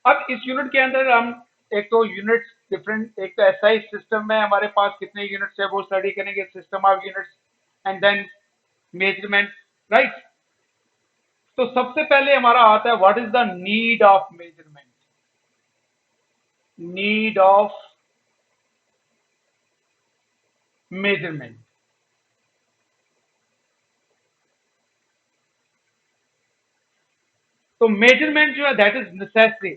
अब इस यूनिट के अंदर हम एक तो यूनिट्स डिफरेंट, एक तो एसआई सिस्टम में हमारे पास कितने यूनिट्स है वो स्टडी करेंगे, system of units, and then measurement, right. तो सबसे पहले हमारा आता है what is the need of measurement, need of measurement. तो मेजरमेंट जो है that is necessary,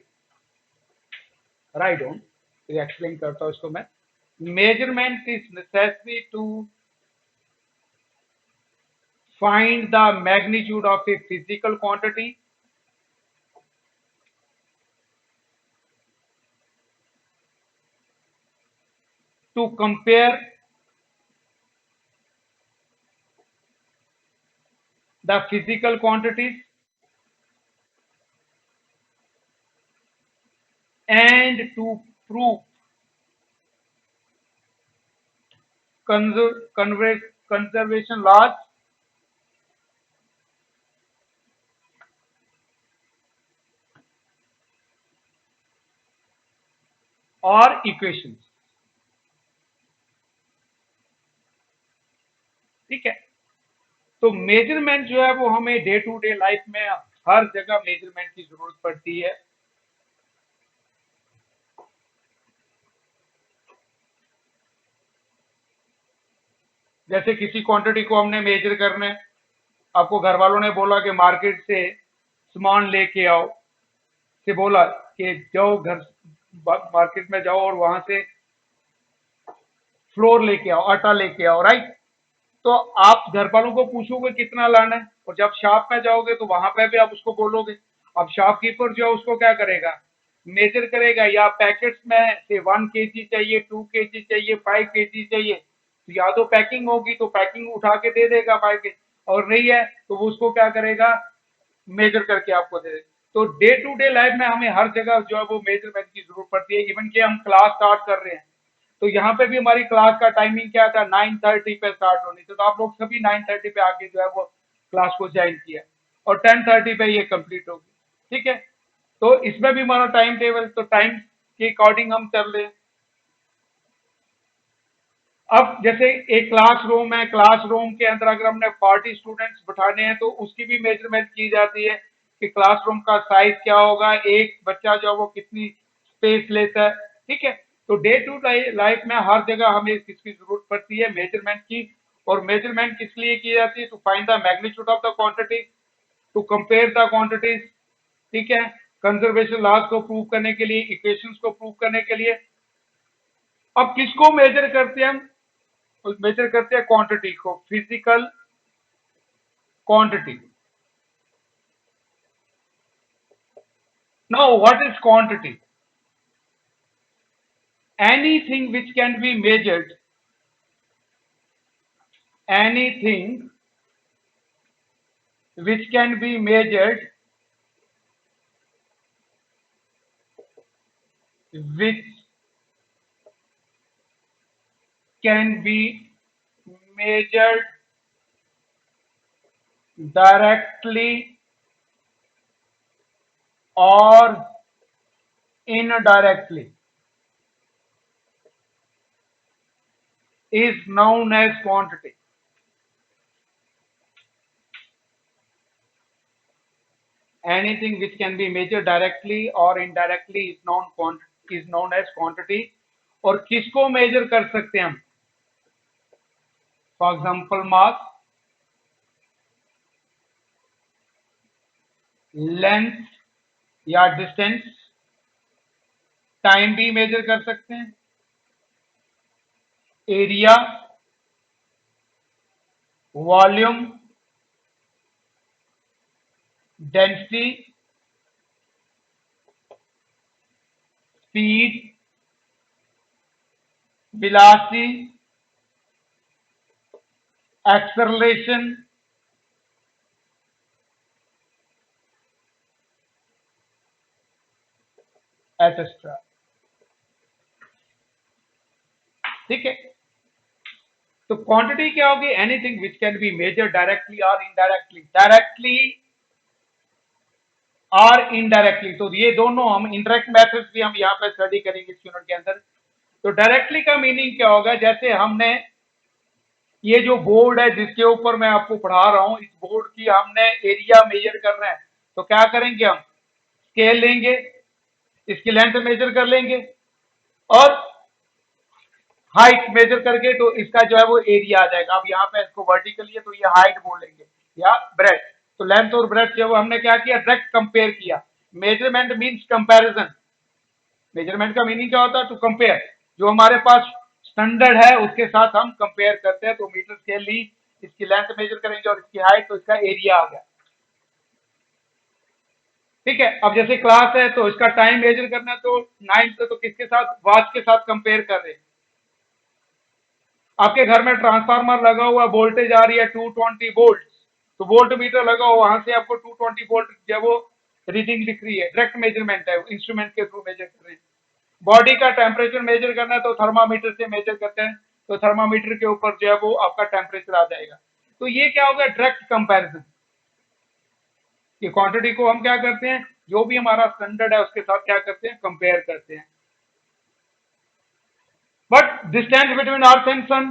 right on, explain करता हूं इसको मैं। Measurement is necessary to find the magnitude of a physical quantity, to compare the physical quantities, and to prove conservation laws or equations। ठीक है। तो मेजरमेंट जो है वो हमें डे टू डे लाइफ में हर जगह मेजरमेंट की जरूरत पड़ती है। जैसे किसी क्वांटिटी को हमने मेजर करना है, आपको घर वालों ने बोला कि मार्केट से सामान लेके आओ, से बोला कि जाओ घर मार्केट में जाओ और वहां से फ्लोर लेके आओ, आटा लेके आओ, राइट। तो आप घर वालों को पूछोगे कितना लाना है, और जब शॉप में जाओगे तो वहां पे भी आप उसको बोलोगे। अब शॉपकीपर जो है उसको क्या करेगा, मेजर करेगा, या पैकेट्स में से 1 kg चाहिए, 2 kg चाहिए, 5 kg चाहिए, तो या तो पैकिंग होगी तो पैकिंग उठा के दे देगा 5 kg, और नहीं है तो वो उसको क्या करेगा, मेजर करके आपको दे देगा। तो डे टू डे लाइफ में हमें हर जगह जो है वो मेजरमेंट की जरूरत पड़ती है। इवन कि हम क्लास स्टार्ट कर रहे हैं तो यहाँ पे भी हमारी क्लास का टाइमिंग क्या था, 9:30 पे स्टार्ट होनी थी, तो आप लोग सभी 9:30 पे आके जो है वो क्लास को ज्वाइन किया, और 10:30 पे ये कंप्लीट होगी। ठीक है। तो इसमें भी हमारा टाइम टेबल, तो टाइम के अकॉर्डिंग हम चल रहे हैं। अब जैसे एक क्लासरूम है, क्लासरूम के अंदर अगर हमने 40 स्टूडेंट्स बिठाने हैं तो उसकी भी मेजरमेंट की जाती है कि क्लासरूम का साइज क्या होगा, एक बच्चा जो है वो कितनी स्पेस लेता है। ठीक है। तो डे टू डे लाइफ में हर जगह हमें इसकी जरूरत पड़ती है मेजरमेंट की। और मेजरमेंट किस लिए की जाती है, to find the magnitude of the quantity, to compare the quantities. ठीक है। कंजर्वेशन लॉज को प्रूव करने के लिए, इक्वेशंस को प्रूव करने के लिए। अब किसको मेजर करते हैं हम, मेजर करते हैं क्वांटिटी को, physical quantity. Now what is quantity, anything which can be measured, anything which can be measured, which can be measured directly or indirectly, is known as quantity। Anything which can be measured directly or indirectly is known as quantity। और किसको major कर सकते हैं हम, for example mass, length या distance, time भी measure कर सकते हैं, area, volume, density, speed, velocity, acceleration, etcetera. ठीक है। तो क्वांटिटी क्या होगी, anything which can be measure directly और इनडायरेक्टली। डायरेक्टली और इनडायरेक्टली। तो ये दोनों हम इनडायरेक्ट मेथड्स भी हम यहाँ पे स्टडी करेंगे इस यूनिट के अंदर। तो डायरेक्टली का मीनिंग क्या होगा, जैसे हमने ये जो बोर्ड है जिसके ऊपर मैं आपको पढ़ा रहा हूं, इस बोर्ड की हमने एरिया मेजर करना है, तो क्या करेंगे, हम स्केल लेंगे, इसकी लेंथ मेजर कर लेंगे और हाइट मेजर करके तो इसका जो है वो एरिया आ जाएगा। अब यहाँ पे इसको वर्टिकली है तो ये हाइट बोलेंगे या ब्रेथ। तो लेंथ और ब्रेथ जो हमने क्या किया, डायरेक्ट कंपेयर किया। Measurement means comparison. मेजरमेंट का मीनिंग क्या होता है, टू कंपेयर। जो हमारे पास स्टैंडर्ड है उसके साथ हम कंपेयर करते हैं। तो मीटर स्केल ली, इसकी लेंथ मेजर करेंगे और इसकी हाइट, तो इसका एरिया आ गया। ठीक है। अब जैसे क्लास है तो इसका टाइम मेजर करना है, तो 9 तो किसके साथ, वॉच के साथ कंपेयर कर रहे हैं। आपके घर में ट्रांसफार्मर लगा हुआ, वोल्टेज आ रही है 220 वोल्ट, तो वोल्ट मीटर लगा हुआ, वहां से आपको 220 वोल्ट जो वो रीडिंग दिख रही है, डायरेक्ट मेजरमेंट है, इंस्ट्रूमेंट के थ्रू मेजर कर रहे हैं। बॉडी का टेम्परेचर मेजर करना है तो थर्मामीटर से मेजर करते हैं, तो थर्मामीटर के ऊपर जो है वो आपका टेम्परेचर आ जाएगा। तो ये क्या होगा, डायरेक्ट कंपैरिजन। ये क्वांटिटी को हम क्या करते हैं, जो भी हमारा स्टैंडर्ड है उसके साथ क्या करते हैं, कंपेयर करते हैं। But distance between earth and sun,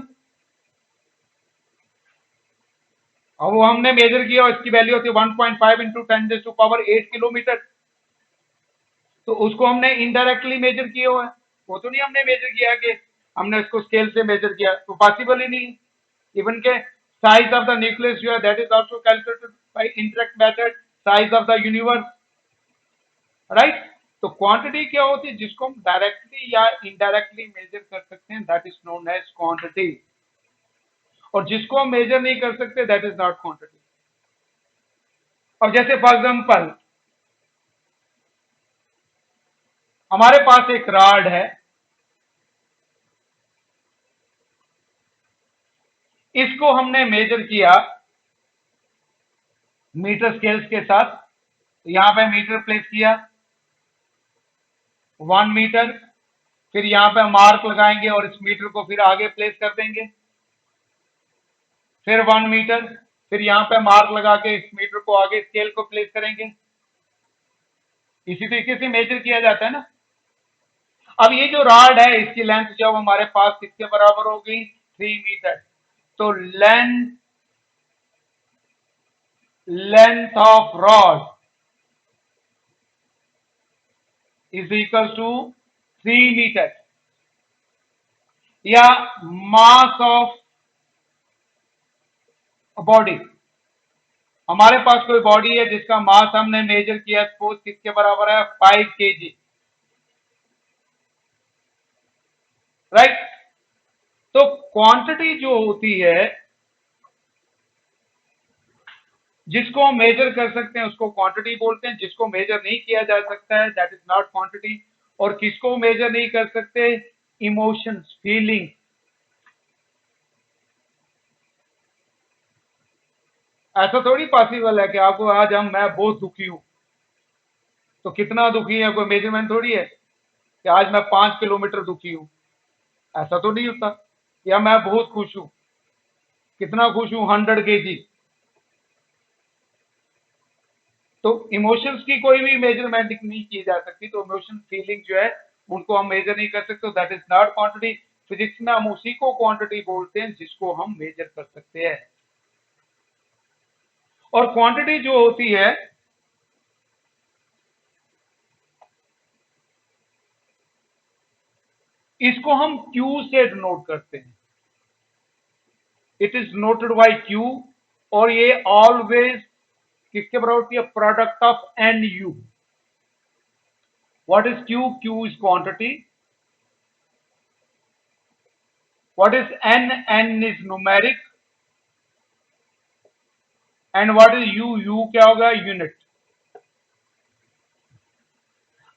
अब वो हमने मेजर किया और इसकी वैल्यू होती है 1.5 इंटू 10⁸ किलोमीटर। तो उसको हमने इनडायरेक्टली मेजर किया हुआ है, वो तो नहीं हमने मेजर किया कि हमने उसको स्केल से मेजर किया, तो पॉसिबल ही नहीं। इवन के साइज ऑफ द न्यूक्लियस जो है that is also calculated by interact method, size of the universe, right. तो क्वांटिटी क्या होती है, जिसको हम डायरेक्टली या इनडायरेक्टली मेजर कर सकते हैं, that is known as quantity. और जिसको हम मेजर नहीं कर सकते, दैट इज नॉट क्वांटिटी। अब जैसे फॉर एग्जांपल हमारे पास एक रॉड है, इसको हमने मेजर किया मीटर स्केल्स के साथ। तो यहां पे मीटर प्लेस किया 1 मीटर, फिर यहां पे मार्क लगाएंगे और इस मीटर को फिर आगे प्लेस कर देंगे, फिर 1 मीटर, फिर यहां पे मार्क लगा के इस मीटर को आगे स्केल को प्लेस करेंगे। इसी तरीके से मेजर किया जाता है ना। अब ये जो रॉड है इसकी लेंथ जब हमारे पास किसके बराबर होगी, 3 मीटर। तो length of rod is equal to 3 meter, या मास ऑफ बॉडी। हमारे पास कोई बॉडी है जिसका मास हमने मेजर किया, सपोज किसके बराबर है, 5 kg, राइट। तो क्वांटिटी जो होती है जिसको हम मेजर कर सकते हैं उसको क्वांटिटी बोलते हैं, जिसको मेजर नहीं किया जा सकता है दैट इज नॉट क्वांटिटी। और किसको मेजर नहीं कर सकते, इमोशंस, फीलिंग। ऐसा थोड़ी पॉसिबल है कि आपको आज मैं बहुत दुखी हूं, तो कितना दुखी है कोई मेजरमेंट थोड़ी है कि आज मैं 5 किलोमीटर दुखी हूं, ऐसा तो नहीं होता। या मैं बहुत खुश हूं, कितना खुश हूं, 100 kg। तो इमोशंस की कोई भी मेजरमेंट नहीं की जा सकती। तो इमोशन, फीलिंग जो है उनको हम मेजर नहीं कर सकते, that is not quantity. Physics में हम उसी को क्वांटिटी बोलते हैं जिसको हम मेजर कर सकते हैं। और क्वांटिटी जो होती है इसको हम क्यू से डिनोट करते हैं, it is noted by Q. और ये ऑलवेज किसके बराबर होती है, product of N U. What is Q, Q is quantity. What is N, N is numeric. And what is U, U क्या होगा, यूनिट।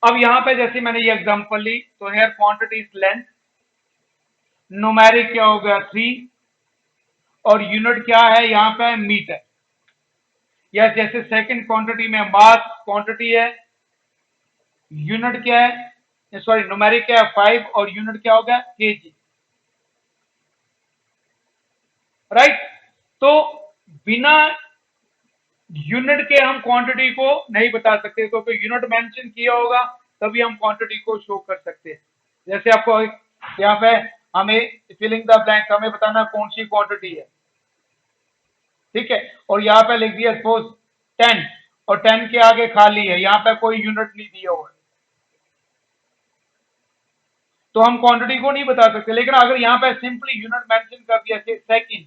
अब यहां पे जैसे मैंने ये एग्जांपल ली, तो here quantity is length, numeric क्या होगा 3, और यूनिट क्या है यहाँ पे, मीटर। या जैसे सेकंड क्वांटिटी में मास क्वांटिटी है, यूनिट क्या है, सॉरी न्यूमेरिक क्या है 5, और यूनिट क्या होगा, केजी, राइट। तो बिना यूनिट के हम क्वांटिटी को नहीं बता सकते, क्योंकि यूनिट मेंशन किया होगा तभी हम क्वांटिटी को शो कर सकते हैं। जैसे आपको यहाँ पे हमें फिलिंग द ब्लैंक, हमें बताना कौन सी क्वांटिटी है, ठीक है। और यहाँ पे लिख दिया सपोज 10, और 10 के आगे खाली है, यहाँ पे कोई यूनिट नहीं दिया हुआ है, तो हम क्वांटिटी को नहीं बता सकते। लेकिन अगर यहाँ पे सिंपली यूनिट मेंशन कर दिया सेकंड,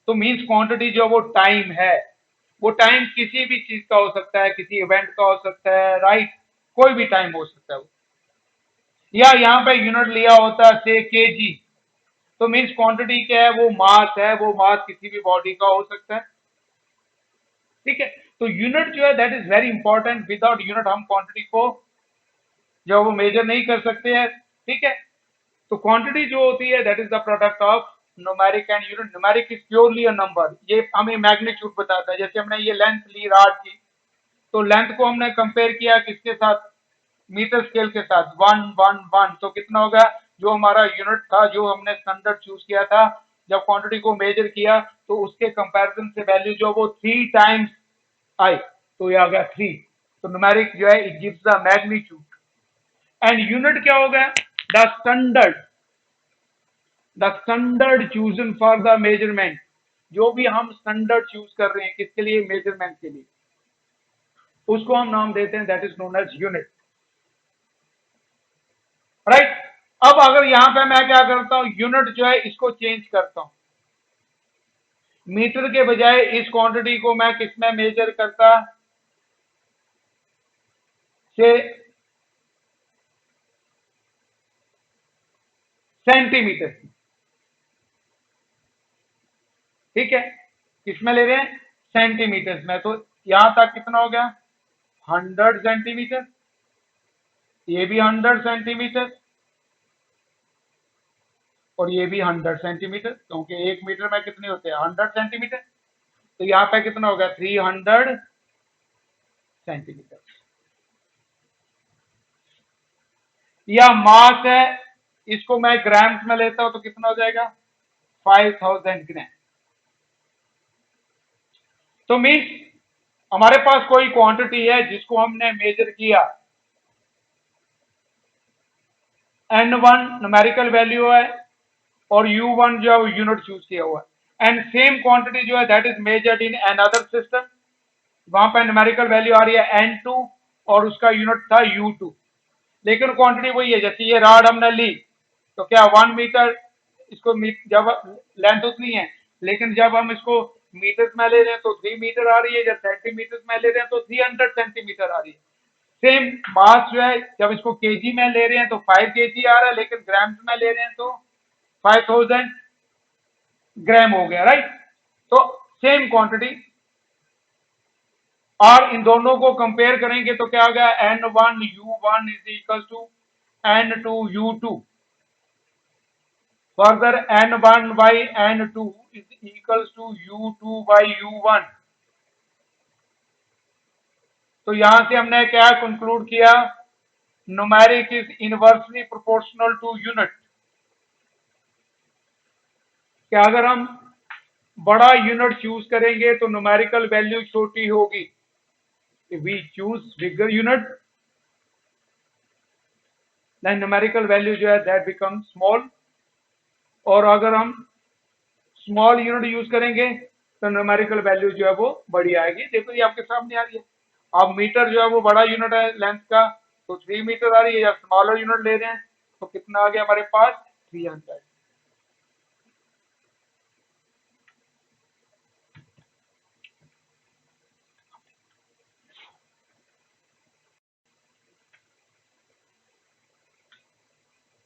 तो मींस क्वांटिटी जो वो टाइम है, वो टाइम किसी भी चीज का हो सकता है, किसी इवेंट का हो सकता है, राइट, कोई भी टाइम हो सकता है वो। या यहाँ पे यूनिट लिया होता है से केजी, तो मींस क्वांटिटी क्या है, वो मास है, वो मास किसी भी बॉडी का हो सकता है, ठीक है। तो यूनिट जो है that is very important, without unit हम क्वांटिटी को जो वो मेजर नहीं कर सकते हैं, ठीक है। तो क्वांटिटी जो होती है that is the product of numeric and unit. Numeric is purely a number, ये हमें मैग्नीट्यूड बताता है। जैसे हमने ये लेंथ ली रॉड की, तो लेंथ को हमने कंपेयर किया किसके साथ, मीटर स्केल के साथ, 1 1 1, तो कितना होगा, जो हमारा यूनिट था, जो हमने स्टैंडर्ड चूज किया था, जब क्वांटिटी को मेजर किया तो उसके कंपैरिजन से वैल्यू जो वो 3 टाइम्स आई, तो ये आ गया 3। तो न्यूमेरिक जो है it gives the magnitude. And unit क्या होगा, the standard, the standard chosen for the measurement, जो भी हम स्टैंडर्ड चूज कर रहे हैं किसके लिए, मेजरमेंट के लिए, उसको हम नाम देते हैं, that is known as unit, right. अब अगर यहां पे मैं क्या करता हूं, यूनिट जो है इसको चेंज करता हूं, मीटर के बजाय इस क्वांटिटी को मैं किसमें मेजर करता, से सेंटीमीटर, ठीक है। किसमें ले रहे हैं, सेंटीमीटर में, तो यहां तक कितना हो गया, 100 सेंटीमीटर, ये भी 100 सेंटीमीटर, और ये भी 100 सेंटीमीटर, क्योंकि 1 मीटर में कितने होते हैं, 100 सेंटीमीटर। तो यहाँ पे कितना हो गया, 300 सेंटीमीटर। या मास है, इसको मैं ग्राम्स में लेता हूं तो कितना हो जाएगा, 5000 ग्राम। तो मीन्स हमारे पास कोई क्वांटिटी है जिसको हमने मेजर किया, n1 न्यूमेरिकल वैल्यू है, और u1 जो है यूनिट चूज किया हुआ है, एंड सेम क्वांटिटी जो है that is measured in another system, वहां पर न्यूमेरिकल वैल्यू आ रही है n2, और उसका यूनिट था u2, लेकिन क्वांटिटी वही है। जैसे ये रॉड हमने ली, तो क्या 1 मीटर, इसको जब लेंथ उतनी है, लेकिन जब हम इसको मीटर में ले रहे हैं तो 3 मीटर आ रही है, जब सेंटीमीटर में ले रहे हैं तो 300 सेंटीमीटर आ रही है। सेम मास जो है, जब इसको केजी में ले रहे हैं तो 5 kg आ रहा है, लेकिन ग्राम्स में ले रहे हैं तो 5000 ग्राम हो गया, राइट। तो सेम क्वांटिटी, और इन दोनों को कंपेयर करेंगे तो क्या हो गया, n1 u1 is equal to n2 u2, further n1 by n2 is equal to u2 by u1। तो यहां से हमने क्या कंक्लूड किया, numeric is inversely proportional to unit, कि अगर हम बड़ा यूनिट चूज करेंगे तो न्यूमेरिकल वैल्यू छोटी होगी, if we choose bigger unit then numerical value जो है that becomes small, और अगर हम स्मॉल यूनिट यूज करेंगे तो न्यूमेरिकल वैल्यू जो है वो बड़ी आएगी। देखो ये आपके सामने आ रही है, अब मीटर जो है वो बड़ा यूनिट है लेंथ का, तो 3 मीटर आ रही है, या स्मॉलर यूनिट ले रहे हैं तो कितना आ गया हमारे पास, 300।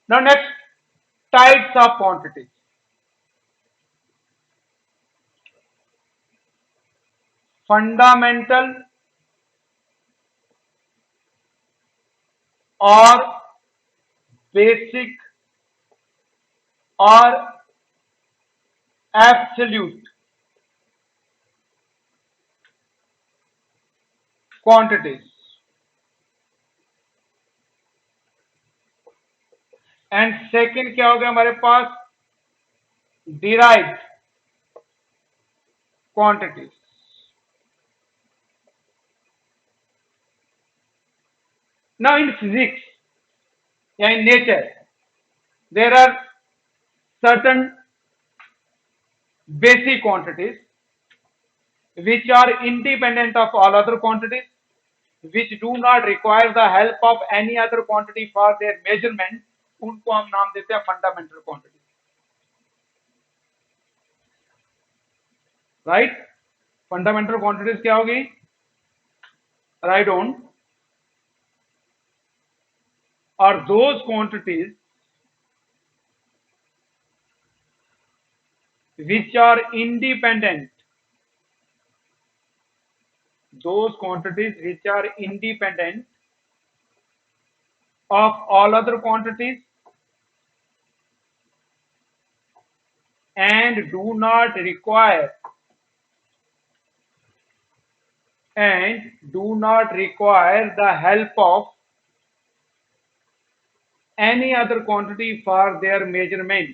Now next, types of quantities. Fundamental और बेसिक और एब्सोल्यूट क्वांटिटीज, एंड सेकंड क्या हो गया हमारे पास, derived quantities. Now in physics, yeah, in nature, there are certain basic quantities which are independent of all other quantities, which do not require the help of any other quantity for their measurement. उनको हम नाम देते हैं fundamental quantity, right. Fundamental quantities क्या होगी? Right on are those quantities which are independent, those quantities which are independent of all other quantities and do not require the help of any other quantity for their measurement.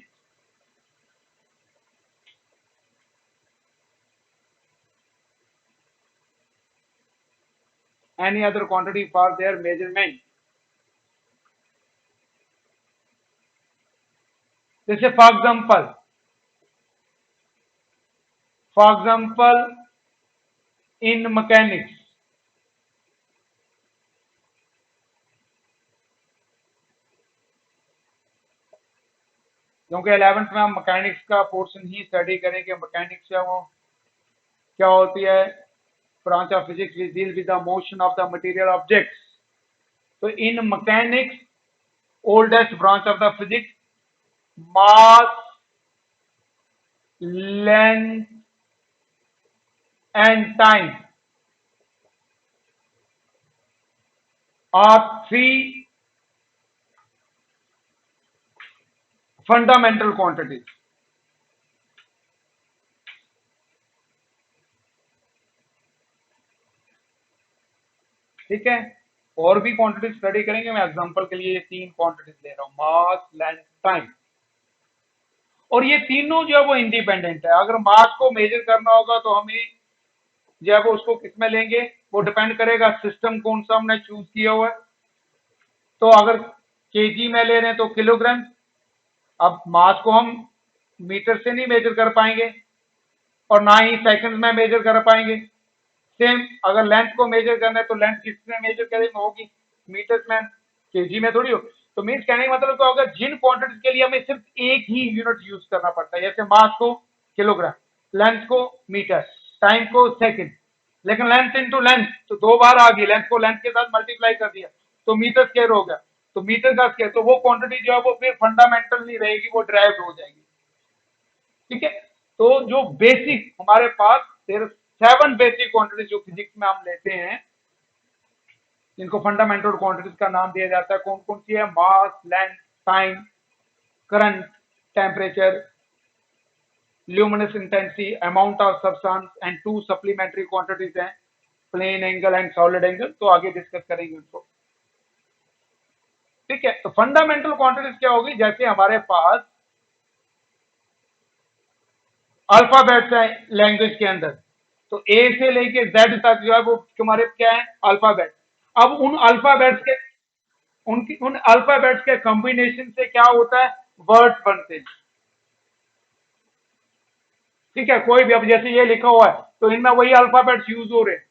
Any other quantity for their measurement. जैसे for example in mechanics, क्योंकि 11th में हम mechanics का portion ही study करेंगे. Mechanics वो क्या होती है? Branch of physics which deal with the motion of the material objects. तो in mechanics, oldest branch of the physics, mass, length and time are three fundamental quantities. ठीक है, और भी क्वांटिटीज स्टडी करेंगे. मैं एग्जांपल के लिए ये 3 क्वांटिटीज ले रहा हूं, मास, लेंथ, टाइम. और ये तीनों जो है वो इंडिपेंडेंट है. अगर मास को मेजर करना होगा तो हमें जो है वो उसको किसमें लेंगे? वो डिपेंड करेगा सिस्टम कौन सा हमने चूज किया हुआ है. तो अगर केजी में ले रहे हैं तो किलोग्राम. अब मास को हम मीटर से नहीं मेजर कर पाएंगे और ना ही सेकंड में मेजर कर पाएंगे. सेम अगर लेंथ को मेजर करना है तो लेंथ किसमें मेजर करेंगे? होगी मीटर्स में, केजी में थोड़ी हो. तो मीन्स कहने का मतलब क्या होगा? जिन क्वांटिटीज के लिए हमें सिर्फ एक ही यूनिट यूज करना पड़ता है, जैसे मास को किलोग्राम, लेंथ को मीटर, टाइम को सेकंड. लेकिन लेंथ इनटू लेंथ तो 2 बार आ गई, लेंथ को लेंथ के साथ मल्टीप्लाई कर दिया तो मीटर स्क्वायर हो गया. तो मीटर का स्क्वायर, तो वो क्वांटिटी जो है वो फिर फंडामेंटल नहीं रहेगी, वो ड्राइव्ड हो जाएगी. ठीक है, तो जो बेसिक हमारे पास 7 बेसिक क्वांटिटीज जो फिजिक्स में हम लेते हैं, जिनको फंडामेंटल क्वांटिटीज का नाम दिया जाता है. कौन कौन सी है? Mass, length, time, current, temperature, luminous intensity, amount of substance and 2 supplementary quantities हैं, plane angle and solid angle. तो आगे डिस्कस करेंगे उनको. ठीक है, तो फंडामेंटल क्वांटिटीज क्या होगी? जैसे हमारे पास अल्फाबेट्स है लैंग्वेज के अंदर, तो ए से लेके जेड तक जो है वो तुम्हारे क्या है? अल्फाबेट. अब उन अल्फाबेट्स के कॉम्बिनेशन से क्या होता है? वर्ड्स बनते हैं. ठीक है, कोई भी, अब जैसे ये लिखा हुआ है तो इनमें वही अल्फाबेट्स यूज हो रहे हैं.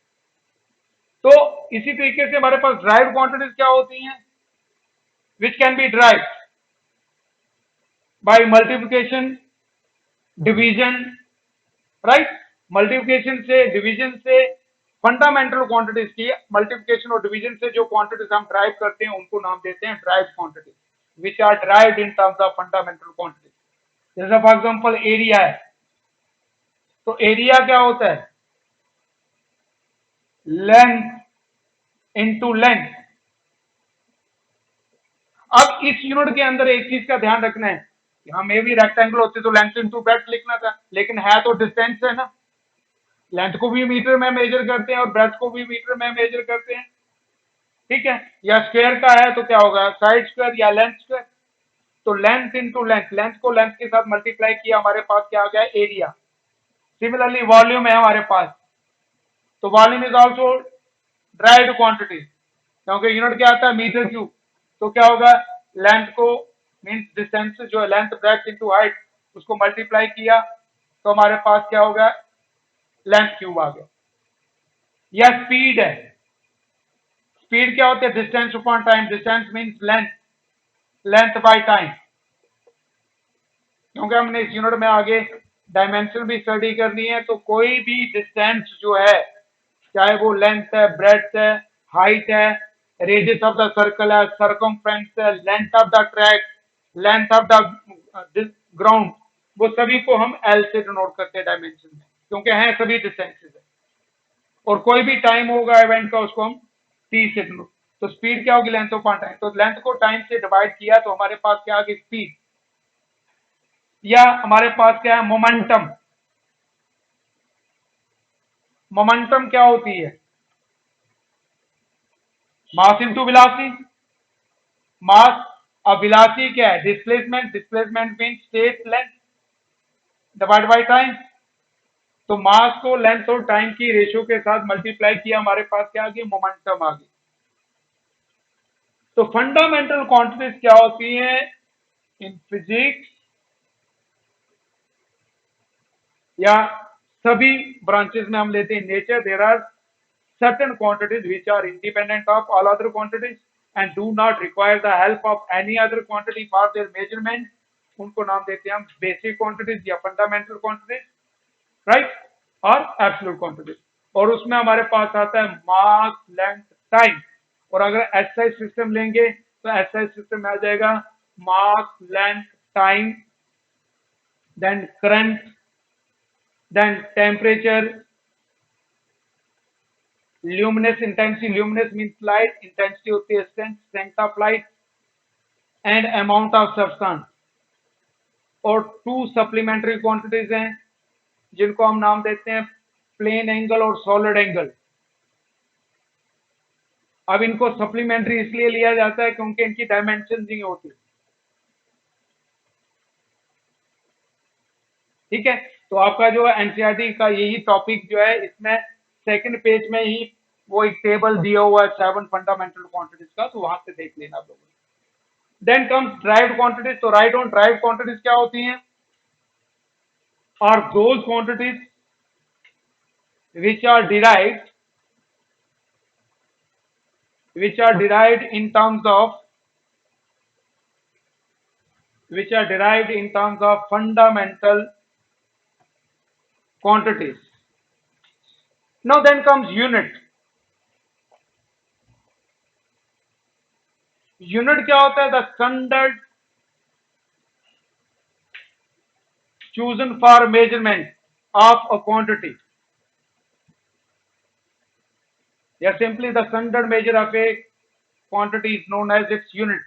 तो इसी तरीके से हमारे पास ड्राइव्ड क्वांटिटीज क्या होती हैं? Which can be derived by multiplication, division, right. Multiplication से, डिवीजन से, फंडामेंटल क्वांटिटीज की मल्टीप्लिकेशन और डिवीजन से जो क्वांटिटीज हम ड्राइव करते हैं उनको नाम देते हैं derived quantities, which are derived in terms of fundamental quantities. जैसे फॉर एग्जांपल एरिया है, तो एरिया क्या होता है? Length into length. अब इस यूनिट के अंदर एक चीज का ध्यान रखना है, हमें भी रेक्टेंगल होते तो लेंथ इनटू ब्रेड्थ लिखना था, लेकिन है तो डिस्टेंस है ना. लेंथ को भी मीटर में मेजर करते हैं और ब्रेड्थ को भी मीटर में मेजर करते हैं. ठीक है, या स्क्वायर का है तो क्या होगा? साइड स्क्वायर या लेंथ स्क्वायर. तो लेंथ इनटू लेंथ, लेंथ को लेंथ के साथ मल्टीप्लाई किया, हमारे पास क्या आ गया? एरिया. सिमिलरली वॉल्यूम है हमारे पास, तो volume is also derived quantity. क्योंकि यूनिट क्या आता है मीटर क्यूब। तो क्या होगा, लेंथ को मीन्स डिस्टेंस जो है लेंथ ब्रेड्थ इनटू हाइट उसको मल्टीप्लाई किया तो हमारे पास क्या होगा, लेंथ क्यूब आ गया। या स्पीड है, स्पीड क्या होती है, distance upon time, distance means length, length by time. क्योंकि हमने इस यूनिट में आगे डायमेंशन भी स्टडी करनी है, तो कोई भी डिस्टेंस जो है, चाहे वो लेंथ है, ब्रेड्थ है, हाइट है, रेडियस ऑफ द सर्कल है, सरकमफ्रेंस है, length of the track, length of the ground, वो सभी को हम एल से डिनोट करते हैं डायमेंशन में, क्योंकि हैं सभी डिस्टेंसेस है। और कोई भी टाइम होगा इवेंट का उसको हम टी से डिनोट। तो स्पीड क्या होगी, लेंथ अपॉन टाइम। तो लेंथ को टाइम से डिवाइड किया तो हमारे पास क्या आ गई, स्पीड। या हमारे पास क्या है, मोमेंटम। मोमेंटम क्या होती है, मास इंटू वेलोसिटी। मास अब वेलोसिटी क्या है, displacement, displacement mean state length divide by time. तो मास को लेंथ और टाइम की रेशियो के साथ मल्टीप्लाई किया, हमारे पास क्या आ गया, मोमेंटम आ गई। तो फंडामेंटल क्वांटिटीज क्या होती है इन फिजिक्स या सभी ब्रांचेस में हम लेते हैं nature, there are certain quantities which are independent of all other quantities and do not require the help of any other quantity for their measurement, उनको नाम देते हैं हम बेसिक क्वांटिटीज या फंडामेंटल क्वांटिटीज, राइट, और एब्सोल्यूट क्वांटिटीज। और उसमें हमारे पास आता है मास, लेंथ, टाइम। और अगर एसआई सिस्टम लेंगे तो एसआई सिस्टम में आ जाएगा mass, length, time, then current, then temperature, luminous intensity, luminous means light, intensity होती है strength of light and amount of substance। और टू सप्लीमेंट्री क्वांटिटीज हैं जिनको हम नाम देते हैं प्लेन एंगल और सॉलिड एंगल। अब इनको सप्लीमेंट्री इसलिए लिया जाता है क्योंकि इनकी डायमेंशन नहीं होती, ठीक है। तो आपका जो है एनसीईआरटी का यही टॉपिक जो है, इसमें सेकंड पेज में ही वो एक टेबल दिया हुआ है 7 फंडामेंटल क्वांटिटीज का, तो वहां से देख लेना आप लोगों ने। Then comes derived quantities. तो राइट ऑन ड्राइव्ड क्वांटिटीज क्या होती हैं, are those quantities which are derived in terms of fundamental quantities. Now then comes unit। unit क्या होता है, the standard chosen for measurement of a quantity, या simply the standard measure of a quantity is known as its unit।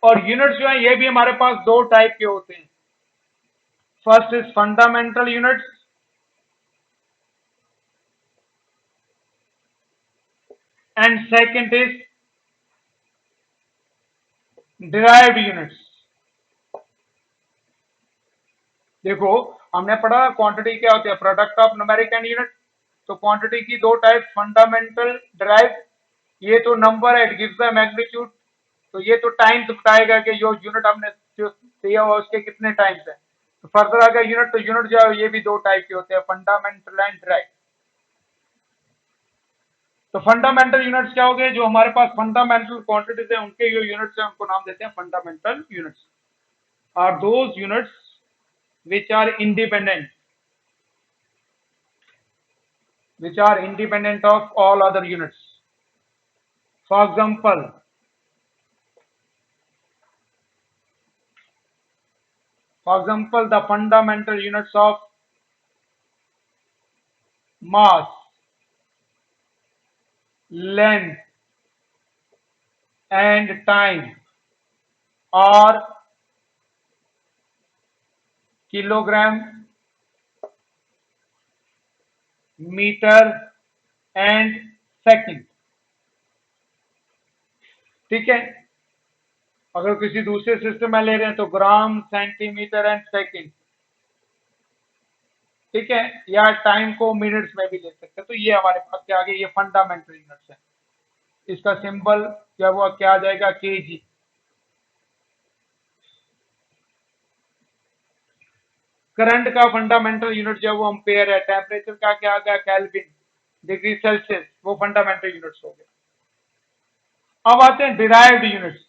और units जो है ये भी हमारे पास दो टाइप के होते हैं। First is fundamental units and second is derived units. देखो हमने पढ़ा क्वांटिटी क्या होती है, product of numeric and unit. तो क्वांटिटी की दो टाइप, फंडामेंटल, डिराइव्ड। ये तो नंबर है, इट गिव्स द मैग्नीट्यूड। तो ये तो टाइम्स बताएगा कि जो यूनिट हमने जो दिया हुआ उसके कितने टाइम्स है। तो फर्दर अगर यूनिट, तो यूनिट जो है ये भी दो टाइप के होते हैं, फंडामेंटल एंड डिराइव्ड। तो फंडामेंटल यूनिट्स क्या हो गए, जो हमारे पास फंडामेंटल क्वांटिटीज है उनके जो यूनिट्स हैं उनको नाम देते हैं fundamental units. Are those units which are independent of all other units। For example, the fundamental units of mass, length and time are kilogram, meter and second, ठीक है। अगर किसी दूसरे सिस्टम में ले रहे हैं तो ग्राम, सेंटीमीटर एंड सेकंड। ठीक है, या टाइम को मिनट्स में भी ले सकते हैं। तो ये हमारे पास क्या आ गया, ये फंडामेंटल यूनिट्स है। इसका सिंबल क्या हुआ, क्या आ जाएगा, केजी। करंट का फंडामेंटल यूनिट जो है वो एम्पेयर है। टेम्परेचर का क्या आ गया, केल्विन, डिग्री सेल्सियस, वो फंडामेंटल यूनिट्स हो गए। अब आते हैं डिराइव्ड यूनिट्स।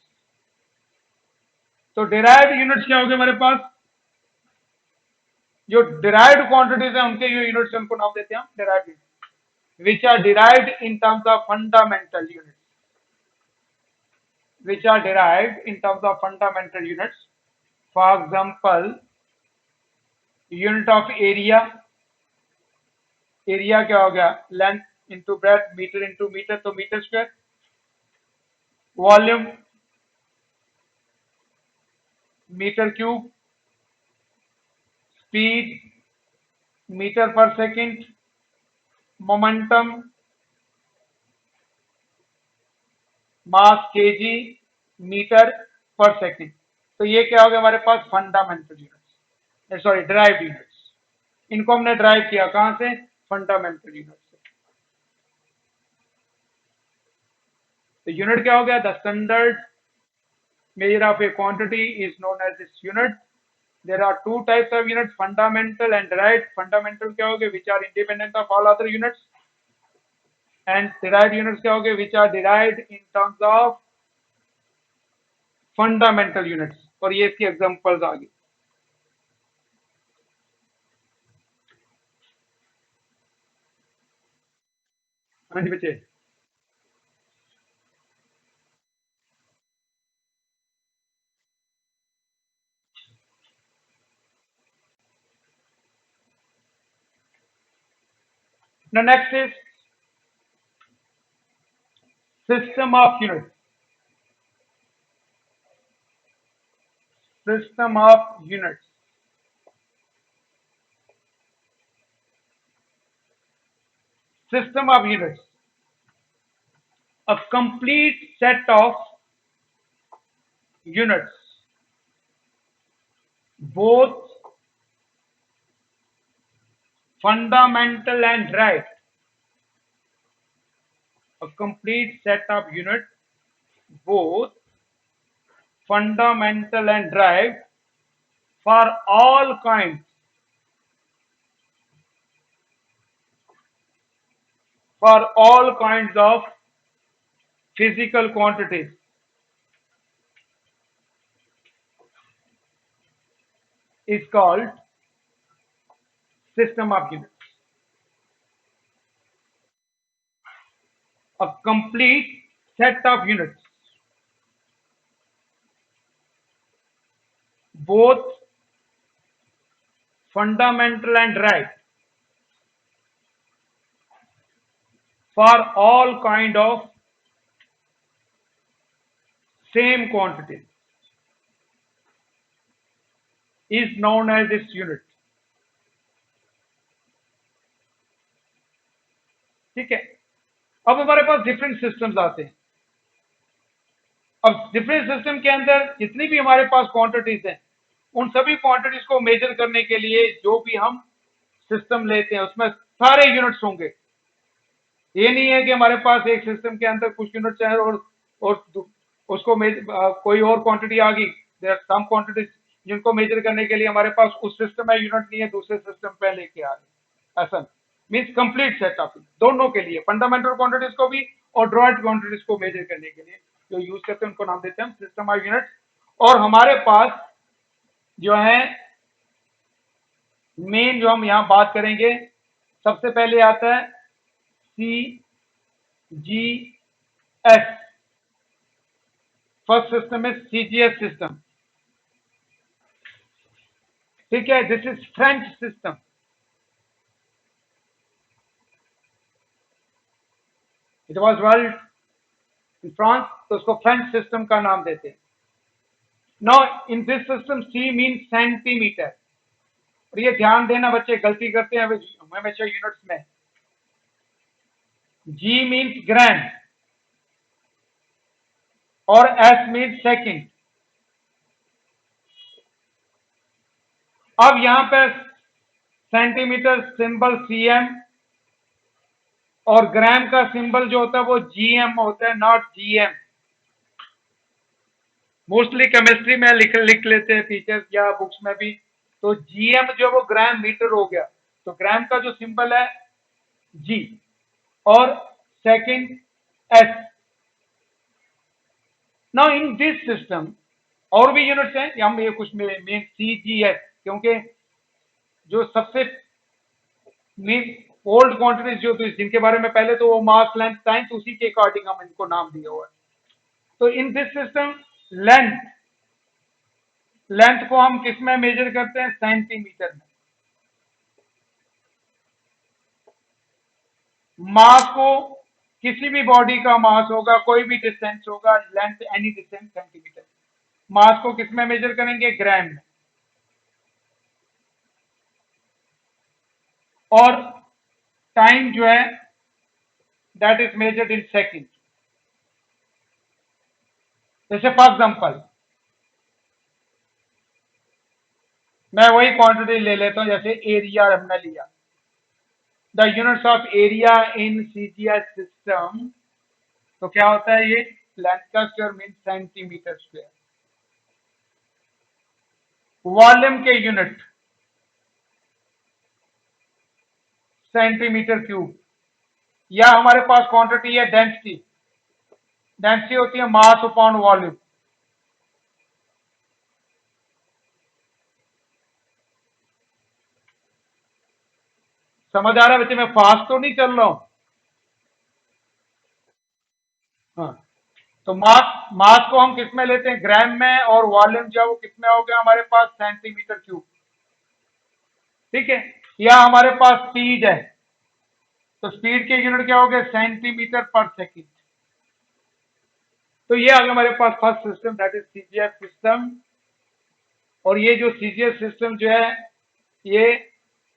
तो डिराइव्ड यूनिट्स क्या हो गए हमारे पास, जो डिराइव्ड क्वांटिटीज है उनके जो यूनिट्स उनको नाम देते हैं हम derived units, which are derived in terms of fundamental units, which are derived in terms of fundamental units. For example, unit of area, area क्या हो गया, length into breadth, meter into meter, तो metre square. Volume, metre cube. Speed, metre per second. Momentum, mass KG, metre per second. तो ये क्या हो गया हमारे पास, fundamental units, sorry derived units. इनको हमने ड्राइव किया कहां से, फंडामेंटल यूनिट से। तो यूनिट क्या हो गया, the standard measure of a quantity is known as its unit. There are two types of units, fundamental and derived. Fundamental क्या हो गए, which are independent of all other units, and derived units क्या हो गए, which are derived in terms of fundamental units. और ये इसकी examples आ गई। हाँ जी बच्चे। Now next is system of units. System of units. System of units. A complete set of units, both fundamental and derived. A complete set of units, both fundamental and derived, for all kinds of physical quantities is called system of units. A complete set of units, both fundamental and derived, for all kind of same quantities is known as its unit. ठीक है, अब हमारे पास different systems आते हैं। अब different system के अंदर जितनी भी हमारे पास क्वांटिटीज हैं, उन सभी क्वांटिटीज को मेजर करने के लिए जो भी हम सिस्टम लेते हैं उसमें सारे यूनिट्स होंगे। ये नहीं है कि हमारे पास एक सिस्टम के अंदर कुछ यूनिट्स हैं और उसको कोई और क्वांटिटी आ गई। देयर आर सम क्वांटिटीज जिनको मेजर करने के लिए हमारे पास उस सिस्टम में यूनिट नहीं है, दूसरे सिस्टम पे लेके आ रहे। ऐसा मीन्स कंप्लीट सेट ऑफ दोनों के लिए, फंडामेंटल क्वांटिटीज को भी और ड्रॉइड क्वांटिटीज को मेजर करने के लिए जो यूज करते हैं उनको नाम देते हैं हम सिस्टम ऑफ यूनिट्स। और हमारे पास जो है मेन जो हम यहां बात करेंगे, सबसे पहले आता है CGS। फर्स्ट सिस्टम है CGS सिस्टम। ठीक है, this is French system. It was world in France, तो उसको फ्रेंच सिस्टम का नाम देते हैं। Now in this system C mean centimetre. और ये ध्यान देना बच्चे, गलती करते हैं हमेशा यूनिट्स में। G मीन्स ग्राम और S मीन्स सेकंड। अब यहां पर सेंटीमीटर सिंबल सीएम, और ग्राम का सिंबल जो होता है वो जीएम होता है, नॉट जीएम। मोस्टली केमिस्ट्री में लिख लेते हैं टीचर्स या बुक्स में भी। तो जीएम जो वो ग्राम मीटर हो गया, तो ग्राम का जो सिंबल है जी, और second S. Now in this system और भी यूनिट्स हैं, हम ये कुछ मेन सी जी एस, क्योंकि जो सबसे मेन ओल्ड क्वांटिटीज जो थी जिनके बारे में पहले तो वो मास लेंथ टाइम, तो उसी के अकॉर्डिंग हम इनको नाम दिया हुआ है। तो in this system length, length को हम किस में मेजर करते हैं? सेंटीमीटर में। मास को, किसी भी बॉडी का मास होगा, कोई भी डिस्टेंस होगा, लेंथ एनी डिस्टेंस सेंटीमीटर। मास को किस में मेजर करेंगे? ग्राम में। और टाइम जो है that is measured in second. जैसे फॉर एग्जांपल मैं वही क्वांटिटी ले लेता हूं, जैसे एरिया हमने लिया, the units of area in CGS system, तो क्या होता है ये? लेंथ का square mean centimetre square. Volume के यूनिट सेंटीमीटर क्यूब, या हमारे पास क्वांटिटी है डेंसिटी। डेंसिटी होती है मास अपॉन वॉल्यूम। समझ आ रहा है बच्चे? मैं फास्ट तो नहीं चल रहा हूं? हाँ, तो मास, मास को हम किस में लेते हैं? ग्राम में, और वॉल्यूम जो है वो किस में हो गया हमारे पास? Centimetre cube. ठीक है। या हमारे पास स्पीड है, तो स्पीड के यूनिट क्या हो गए? सेंटीमीटर पर सेकेंड। तो ये आ गया हमारे पास first system, that is CGS system. और ये जो सीजीएस सिस्टम जो है, ये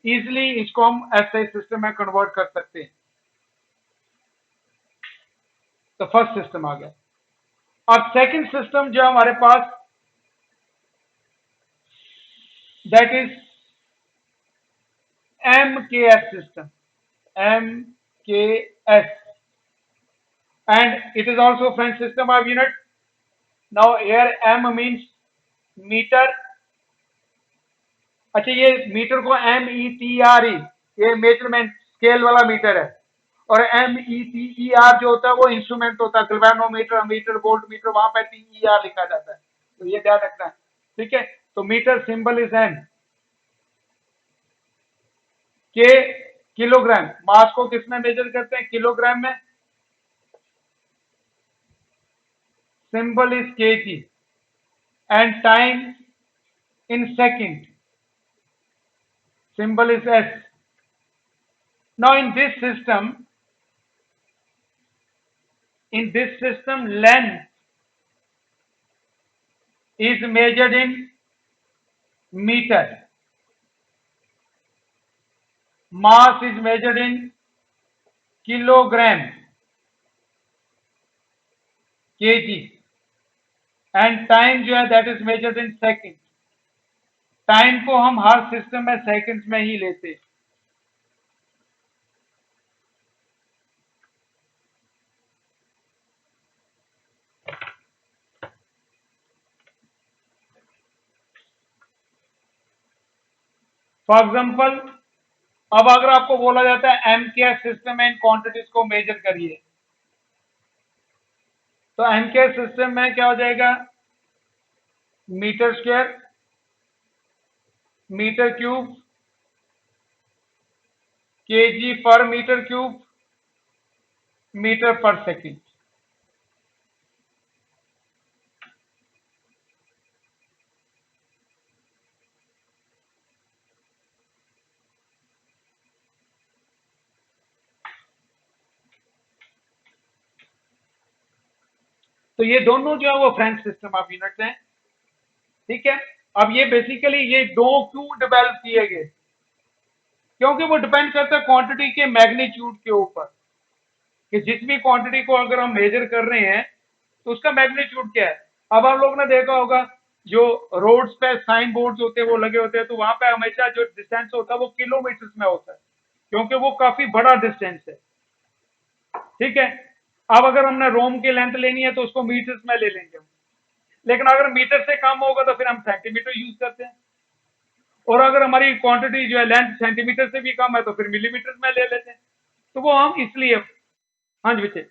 इजिली इसको हम एसआई सिस्टम में कन्वर्ट कर सकते हैं। तो फर्स्ट सिस्टम आ गया। अब सेकंड सिस्टम जो हमारे पास, that is MKS system, MKS, and it is also French system of unit. Now here M means meter. अच्छा, ये मीटर को METRE, ये मेजरमेंट स्केल वाला मीटर है, और METER जो होता है वो इंस्ट्रूमेंट होता है, गैल्वेनोमीटर, मीटर, वोल्ट मीटर, वहां पर TER लिखा जाता है, तो ये ध्यान रखना है। ठीक है। तो मीटर सिंबल इज M। के किलोग्राम, मास को किस में मेजर करते हैं? किलोग्राम में। symbol is kg, and time in second, symbol is s. Now in this system length is measured in meter, mass is measured in kilogram, kg, and time जो है that is measured in second. Time को हम हर system में seconds में ही लेते हैं। For example, अब अगर आपको बोला जाता है MKS सिस्टम में इन क्वांटिटीज को मेजर करिए, तो MKS सिस्टम में क्या हो जाएगा? Metre square, metre cube, KG per metre cube, metre per second. तो ये दोनों जो है वो फ्रेंच सिस्टम ऑफ यूनिट्स हैं। ठीक है। अब ये बेसिकली ये दो क्यों डेवलप किए गए? क्योंकि वो डिपेंड करता है क्वांटिटी के मैग्नीट्यूड के ऊपर, कि जिस भी क्वांटिटी को अगर हम मेजर कर रहे हैं तो उसका मैग्नीट्यूड क्या है। अब आप लोगों ने देखा होगा जो रोड्स पे साइन बोर्ड्स होते हैं वो लगे होते हैं, तो वहां पे हमेशा जो डिस्टेंस होता है वो किलोमीटर्स में होता है, क्योंकि वो काफी बड़ा डिस्टेंस है। ठीक है। अब अगर हमने रोम की लेंथ लेनी है तो उसको मीटर्स में ले लेंगे हम। लेकिन अगर मीटर से कम होगा तो फिर हम सेंटीमीटर यूज करते हैं, और अगर हमारी क्वांटिटी जो है लेंथ सेंटीमीटर से भी कम है तो फिर मिलीमीटर में ले लेते हैं। तो वो हम इसलिए। हाँ जी बच्चे।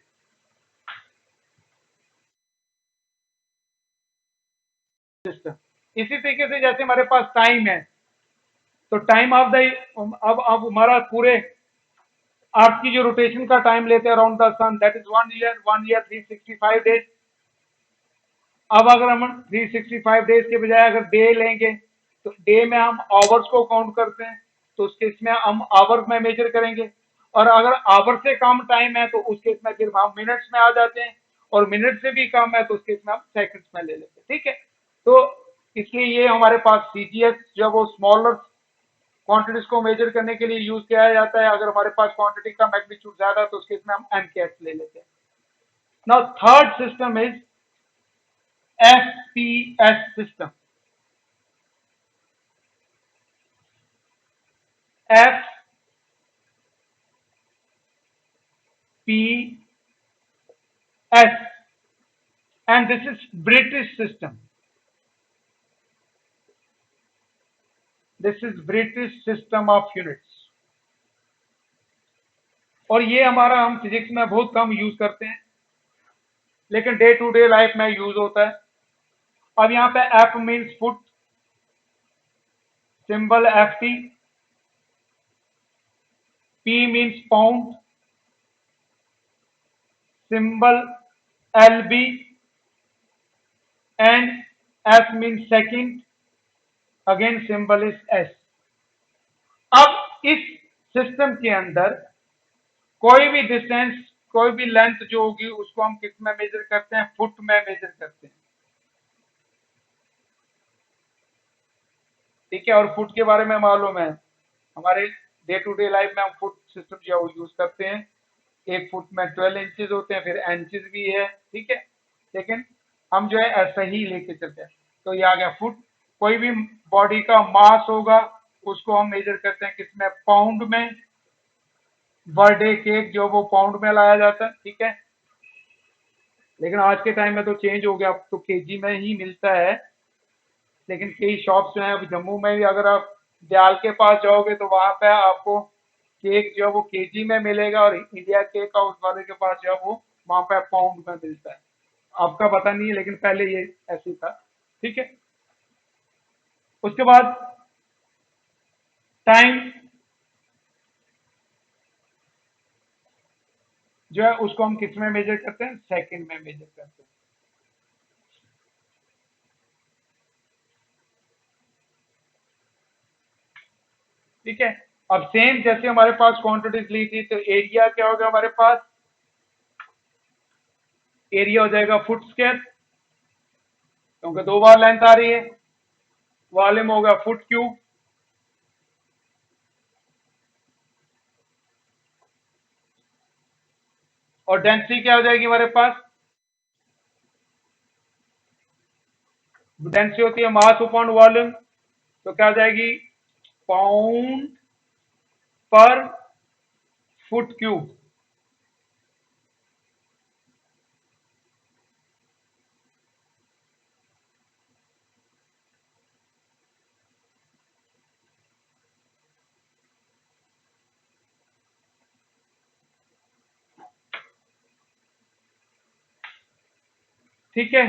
सिस्टम इसी तरीके से जैसे हमारे पास टाइम है, तो टाइम ऑफ द, अब हमारा पूरे अर्थ की जो रोटेशन का टाइम लेते हैं around the sun, that is 1 year 365 days. अब अगर हम 365 डेज के बजाय अगर डे लेंगे, तो डे में हम आवर्स को काउंट करते हैं, तो उस केस में हम आवर में मेजर करेंगे। और अगर आवर से कम टाइम है तो उस केस में फिर हम मिनट्स में आ जाते हैं, और मिनट से भी कम है तो उस केस में हम सेकंड्स में ले लेते हैं। ठीक है। तो इसलिए ये हमारे पास सीजीएस जब वो स्मॉलर क्वांटिटीज को मेजर करने के लिए यूज किया जाता है। अगर हमारे पास क्वांटिटी का मैग्नीट्यूड ज्यादा है तो उस केस में हम एमकेएस ले लेते हैं। Now third system is FPS system. FPS, and this is British system. This is British system of units. और ये हमारा हम फिजिक्स में बहुत कम यूज करते हैं, लेकिन डे टू डे लाइफ में यूज होता है। अब यहाँ पे F means foot, symbol FT, P means pound, symbol LB, and S means second, again symbol is S। अब इस सिस्टम के अंदर कोई भी डिस्टेंस, कोई भी लेंथ जो होगी उसको हम किस में मेजर करते हैं? फुट में मेजर करते हैं। ठीक है। और फुट के बारे में मालूम है, हमारे डे टू डे लाइफ में हम फुट सिस्टम जो है वो यूज करते हैं। एक फुट में 12 इंचेस होते हैं, फिर इंचेस भी है। ठीक है। लेकिन हम जो है ऐसा ही लेके चलते हैं। तो ये आ गया फुट। कोई भी बॉडी का मास होगा उसको हम मेजर करते हैं किसमें? पाउंड में। बर्थडे केक जो वो पाउंड में लाया जाता है। ठीक है। लेकिन आज के टाइम में तो चेंज हो गया, अब तो केजी में ही मिलता है। लेकिन कई शॉप्स जो है, अभी जम्मू में भी अगर आप दयाल के पास जाओगे तो वहां पे आपको केक जो है वो केजी में मिलेगा, और इंडिया केक हाउस वाले के पास जो है वो वहां पे पाउंड में मिलता है। आपका पता नहीं है, लेकिन पहले ये ऐसे था। ठीक है। उसके बाद टाइम जो है उसको हम किस में मेजर करते हैं? सेकंड में मेजर करते हैं। ठीक है। अब सेम जैसे हमारे पास क्वांटिटीज ली थी, तो एरिया क्या होगा हमारे पास? एरिया हो जाएगा फुट स्क्वायर, क्योंकि दो बार लेंथ आ रही है। वॉल्यूम होगा फुट क्यूब, और डेंसिटी क्या हो जाएगी हमारे पास? डेंसिटी होती है मास अपॉन वॉल्यूम, तो क्या हो जाएगी? पाउंड पर फुट क्यूब। ठीक है।